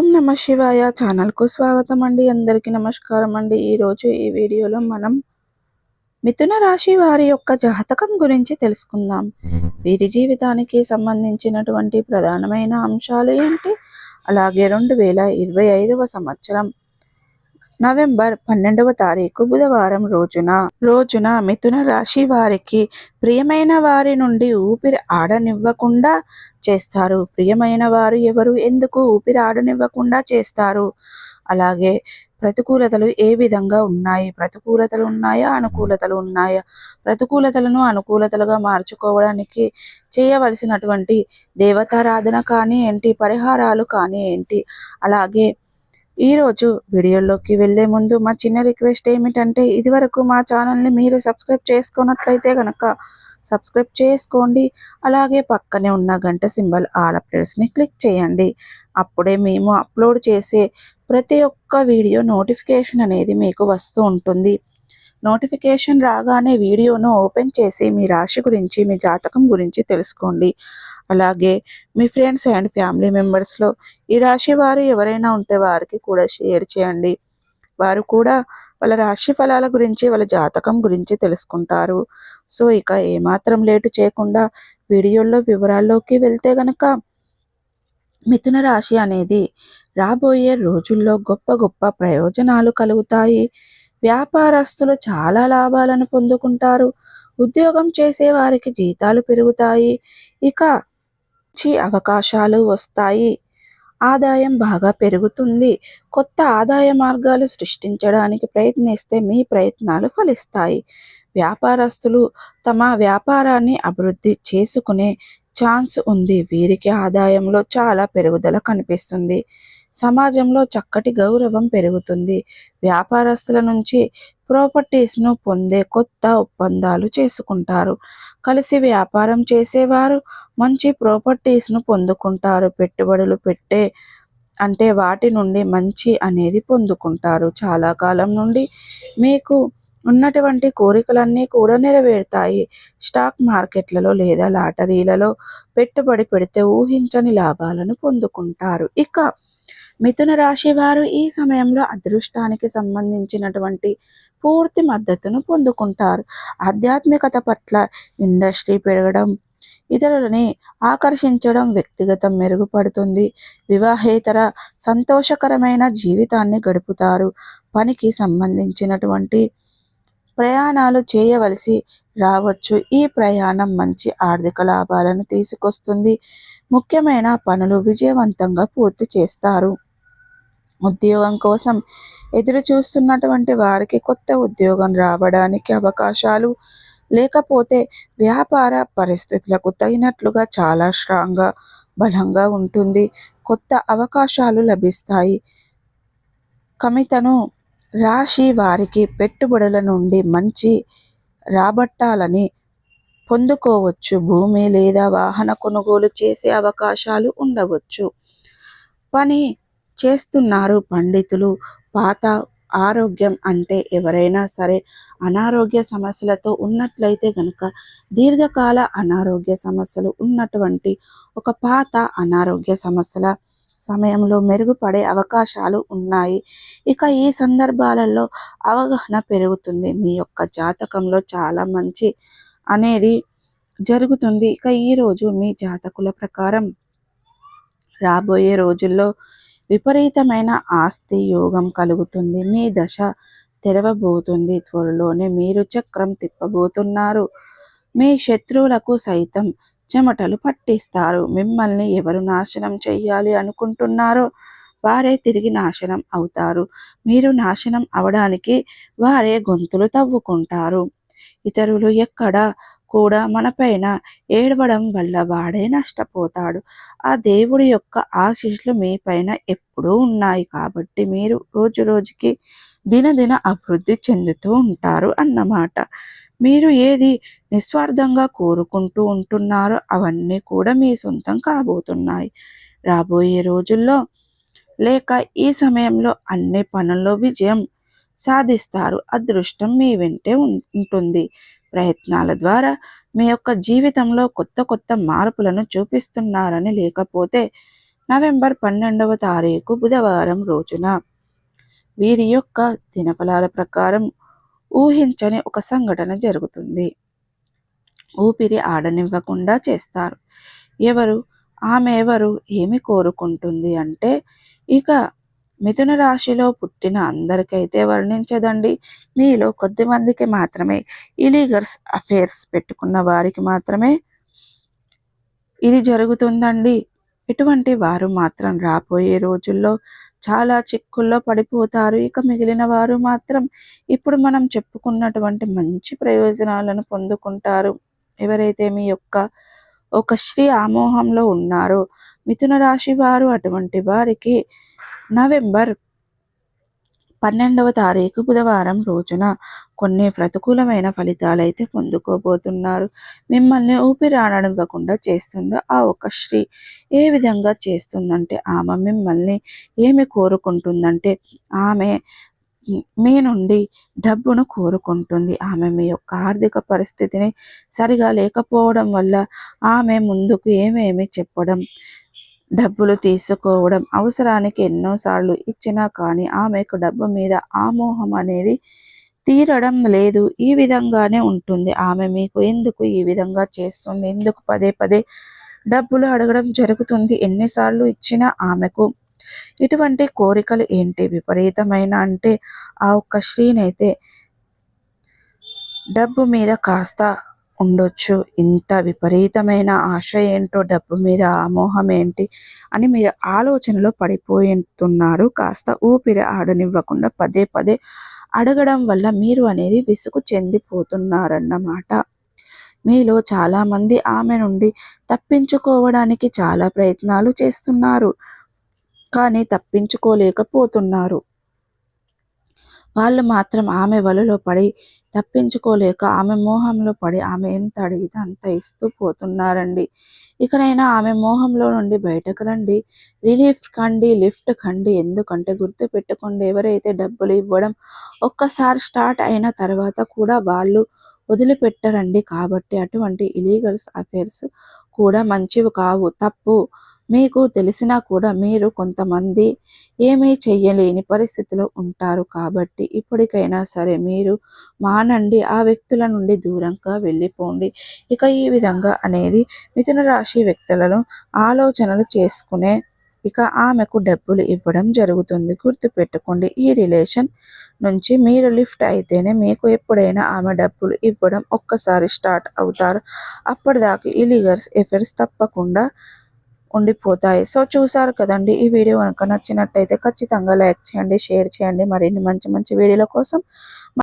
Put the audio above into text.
ఓం నమ శివాయ ఛానల్కు స్వాగతం అండి. అందరికీ నమస్కారం అండి. ఈరోజు ఈ వీడియోలో మనం మిథున రాశి వారి యొక్క జాతకం గురించి తెలుసుకుందాం. వీరి జీవితానికి సంబంధించినటువంటి ప్రధానమైన అంశాలు ఏంటి, అలాగే 2025వ సంవత్సరం నవంబర్ 12వ తారీఖు బుధవారం రోజున మిథున రాశి వారికి ప్రియమైన వారి నుండి ఊపిరి ఆడనివ్వకుండా చేస్తారు. ప్రియమైన వారు ఎవరు, ఎందుకు ఊపిరి ఆడనివ్వకుండా చేస్తారు, అలాగే ప్రతికూలతలు ఏ విధంగా ఉన్నాయి, ప్రతికూలతలు ఉన్నాయా, అనుకూలతలు ఉన్నాయా, ప్రతికూలతలను అనుకూలతలుగా మార్చుకోవడానికి చేయవలసినటువంటి దేవతారాధన కానీ ఏంటి, పరిహారాలు కానీ ఏంటి, అలాగే ఈరోజు వీడియోలోకి వెళ్ళే ముందు మా చిన్న రిక్వెస్ట్ ఏమిటంటే, ఇదివరకు మా ఛానల్ని మీరు సబ్స్క్రైబ్ చేసుకున్నట్లయితే కనుక సబ్స్క్రైబ్ చేసుకోండి. అలాగే పక్కనే ఉన్న గంట సింబల్ ఆల్ అప్డేట్స్ని క్లిక్ చేయండి. అప్పుడే మేము అప్లోడ్ చేసే ప్రతి ఒక్క వీడియో నోటిఫికేషన్ అనేది మీకు వస్తూ ఉంటుంది. నోటిఫికేషన్ రాగానే వీడియోను ఓపెన్ చేసి మీ రాశి గురించి, మీ జాతకం గురించి తెలుసుకోండి. అలాగే మీ ఫ్రెండ్స్ అండ్ ఫ్యామిలీ మెంబర్స్లో ఈ రాశి వారు ఎవరైనా ఉంటే వారికి కూడా షేర్ చేయండి. వారు కూడా వాళ్ళ రాశి ఫలాల గురించి, వాళ్ళ జాతకం గురించి తెలుసుకుంటారు. సో ఇక ఏమాత్రం లేటు చేయకుండా వీడియోలో వివరాల్లోకి వెళ్తే గనక, మిథున రాశి అనేది రాబోయే రోజుల్లో గొప్ప గొప్ప ప్రయోజనాలు కలుగుతాయి. వ్యాపారస్తులు చాలా లాభాలను పొందుకుంటారు. ఉద్యోగం చేసే వారికి జీతాలు పెరుగుతాయి. ఇక మంచి అవకాశాలు వస్తాయి. ఆదాయం బాగా పెరుగుతుంది. కొత్త ఆదాయ మార్గాలు సృష్టించడానికి ప్రయత్నిస్తే మీ ప్రయత్నాలు ఫలిస్తాయి. వ్యాపారస్తులు తమ వ్యాపారాన్ని అభివృద్ధి చేసుకునే ఛాన్స్ ఉంది. వీరికి ఆదాయంలో చాలా పెరుగుదల కనిపిస్తుంది. సమాజంలో చక్కటి గౌరవం పెరుగుతుంది. వ్యాపారస్తుల నుంచి ప్రాపర్టీస్ను పొందే కొత్త ఒప్పందాలు చేసుకుంటారు. కలిసి వ్యాపారం చేసేవారు మంచి ప్రాపర్టీస్ను పొందుకుంటారు. పెట్టుబడులు పెట్టే అంటే వాటి నుండి మంచి అనేది పొందుకుంటారు. చాలా కాలం నుండి మీకు ఉన్నటువంటి కోరికలన్నీ కూడా నెరవేరుతాయి. స్టాక్ మార్కెట్లలో లేదా లాటరీలలో పెట్టుబడి పెడితే ఊహించని లాభాలను పొందుకుంటారు. ఇక మిథున రాశి వారు ఈ సమయంలో అదృష్టానికి సంబంధించినటువంటి పూర్తి మద్దతును పొందుకుంటారు. ఆధ్యాత్మికత పట్ల ఇండస్ట్రీ పెరగడం, ఇతరులని ఆకర్షించడం, వ్యక్తిగతం మెరుగుపడుతుంది. వివాహేతర సంతోషకరమైన జీవితాన్ని గడుపుతారు. పనికి సంబంధించినటువంటి ప్రయాణాలు చేయవలసి రావచ్చు. ఈ ప్రయాణం మంచి ఆర్థిక లాభాలను తీసుకొస్తుంది. ముఖ్యమైన పనులు విజయవంతంగా పూర్తి చేస్తారు. ఉద్యోగం కోసం ఎదురు చూస్తున్నటువంటి వారికి కొత్త ఉద్యోగం రావడానికి అవకాశాలు, లేకపోతే వ్యాపార పరిస్థితులకు తగినట్లుగా చాలా స్ట్రాంగ్గా, బలంగా ఉంటుంది. కొత్త అవకాశాలు లభిస్తాయి. కమితను రాశి వారికి పెట్టుబడుల నుండి మంచి రాబట్టాలని పొందుకోవచ్చు. భూమి లేదా వాహన కొనుగోలు చేసే అవకాశాలు ఉండవచ్చు. పని చేస్తున్నారు పండితులు. పాత ఆరోగ్యం అంటే ఎవరైనా సరే అనారోగ్య సమస్యలతో ఉన్నట్లయితే గనుక, దీర్ఘకాల అనారోగ్య సమస్యలు ఉన్నటువంటి ఒక పాత అనారోగ్య సమస్యల సమయంలో మెరుగుపడే అవకాశాలు ఉన్నాయి. ఇక ఈ సందర్భాలలో అవగాహన పెరుగుతుంది. మీ యొక్క జాతకంలో చాలా మంచి అనేది జరుగుతుంది. ఇక ఈరోజు మీ జాతకుల ప్రకారం రాబోయే రోజుల్లో విపరీతమైన ఆస్తి యోగం కలుగుతుంది. మీ దశ తెరవబోతుంది. త్వరలోనే మీరు చక్రం తిప్పబోతున్నారు. మీ శత్రువులకు సైతం చెమటలు పట్టిస్తారు. మిమ్మల్ని ఎవరు నాశనం చెయ్యాలి అనుకుంటున్నారో వారే తిరిగి నాశనం అవుతారు. మీరు నాశనం అవడానికి వారే గొంతులు తవ్వుకుంటారు. ఇతరులు ఎక్కడ కూడా మనపైన ఏడవడం వల్ల వాడే నష్టపోతాడు. ఆ దేవుడి యొక్క ఆశీస్సులు మీ పైన ఎప్పుడూ ఉన్నాయి కాబట్టి మీరు రోజు రోజుకి దినదిన అభివృద్ధి చెందుతూ ఉంటారు అన్నమాట. మీరు ఏది నిస్వార్థంగా కోరుకుంటూ ఉంటున్నారో అవన్నీ కూడా మీ సొంతం కాబోతున్నాయి. రాబోయే రోజుల్లో లేక ఈ సమయంలో అన్ని పనుల్లో విజయం సాధిస్తారు. అదృష్టం మీ వెంటే ఉంటుంది. ప్రయత్నాల ద్వారా మీ యొక్క జీవితంలో కొత్త కొత్త మార్పులను చూపిస్తున్నారని, లేకపోతే నవంబర్ 12వ తారీఖు బుధవారం రోజున వీరి యొక్క దినఫలాల ప్రకారం ఊహించని ఒక సంఘటన జరుగుతుంది. ఊపిరి ఆడనివ్వకుండా చేస్తారు. ఆమె ఎవరు, ఏమి కోరుకుంటుంది అంటే, ఇక మిథున రాశిలో పుట్టిన అందరికైతే వర్ణించదండి. మీలో కొద్దిమందికి మాత్రమే, ఇలీగల్స్ అఫేర్స్ పెట్టుకున్న వారికి మాత్రమే ఇది జరుగుతుందండి. ఇటువంటి వారు మాత్రం రాబోయే రోజుల్లో చాలా చిక్కుల్లో పడిపోతారు. ఇక మిగిలిన వారు మాత్రం ఇప్పుడు మనం చెప్పుకున్నటువంటి మంచి ప్రయోజనాలను పొందుకుంటారు. ఎవరైతే మీ యొక్క ఒక స్త్రీ ఆమోహంలో ఉన్నారో మిథున రాశి వారు, అటువంటి వారికి నవంబర్ 12వ తారీఖు బుధవారం రోజున కొన్ని ప్రతికూలమైన ఫలితాలైతే పొందుకోబోతున్నారు. మిమ్మల్ని ఊపిరాడనివ్వకుండా చేస్తుందో ఆ ఒక స్త్రీ ఏ విధంగా చేస్తుందంటే, ఆమె మిమ్మల్ని ఏమి కోరుకుంటుందంటే, ఆమె మీ నుండి డబ్బును కోరుకుంటుంది. ఆమె మీ యొక్క ఆర్థిక పరిస్థితిని సరిగా లేకపోవడం వల్ల ఆమె ముందుకు ఏమేమి చెప్పడం, డబ్బులు తీసుకోవడం, అవసరానికి ఎన్నోసార్లు ఇచ్చినా కానీ ఆమెకు డబ్బు మీద ఆమోహం అనేది తీరడం లేదు. ఈ విధంగానే ఉంటుంది. ఆమె మీకు ఎందుకు ఈ విధంగా చేస్తుంది, ఎందుకు పదే పదే డబ్బులు అడగడం జరుగుతుంది, ఎన్నిసార్లు ఇచ్చినా ఆమెకు ఇటువంటి కోరికలు ఏంటి విపరీతమైన అంటే, ఆ ఒక్క స్త్రీనైతే డబ్బు మీద కాస్త ఉండొచ్చు. ఇంత విపరీతమైన ఆశ ఏంటో, డబ్బు మీద ఆమోహం ఏంటి అని మీరు ఆలోచనలో పడిపోతున్నారు. కాస్త ఊపిరి ఆడనివ్వకుండా పదే పదే అడగడం వల్ల మీరు అనేది విసుగు చెందిపోతున్నారన్నమాట. మీలో చాలామంది ఆమె నుండి తప్పించుకోవడానికి చాలా ప్రయత్నాలు చేస్తున్నారు, కానీ తప్పించుకోలేకపోతున్నారు. వాళ్ళు మాత్రం ఆమె వలలో పడి తప్పించుకోలేక, ఆమె మోహంలో పడి ఆమె ఎంత అడిగితే అంత ఇస్తూ పోతున్నారండి. ఇకనైనా ఆమె మోహంలో నుండి బయటకు రండి. రిలీఫ్ కండి, లిఫ్ట్ కండి. ఎందుకంటే గుర్తుపెట్టుకోండి, ఎవరైతే డబ్బులు ఇవ్వడం ఒక్కసారి స్టార్ట్ అయిన తర్వాత కూడా వాళ్ళు వదిలిపెట్టరండి. కాబట్టి అటువంటి ఇలీగల్స్ అఫేర్స్ కూడా మంచివి కావు, తప్పు. మీకు తెలిసినా కూడా మీరు కొంతమంది ఏమీ చెయ్యలేని పరిస్థితిలో ఉంటారు. కాబట్టి ఇప్పటికైనా సరే మీరు మానండి, ఆ వ్యక్తుల నుండి దూరంగా వెళ్ళిపోండి. ఇక ఈ విధంగా అనేది మిథున రాశి వ్యక్తులను ఆలోచనలు చేసుకునే ఇక ఆమెకు డబ్బులు ఇవ్వడం జరుగుతుంది. గుర్తుపెట్టుకోండి, ఈ రిలేషన్ నుంచి మీరు లిఫ్ట్ అయితేనే మీకు ఎప్పుడైనా ఆమె డబ్బులు ఇవ్వడం ఒక్కసారి స్టార్ట్ అవుతారు. అప్పటిదాకా ఇలీగల్స్ ఎఫైర్స్ తప్పకుండా ఉండిపోతాయి. సో చూసారు కదండి, ఈ వీడియో కనుక నచ్చినట్టయితే ఖచ్చితంగా లైక్ చేయండి, షేర్ చేయండి. మరిన్ని మంచి మంచి వీడియోల కోసం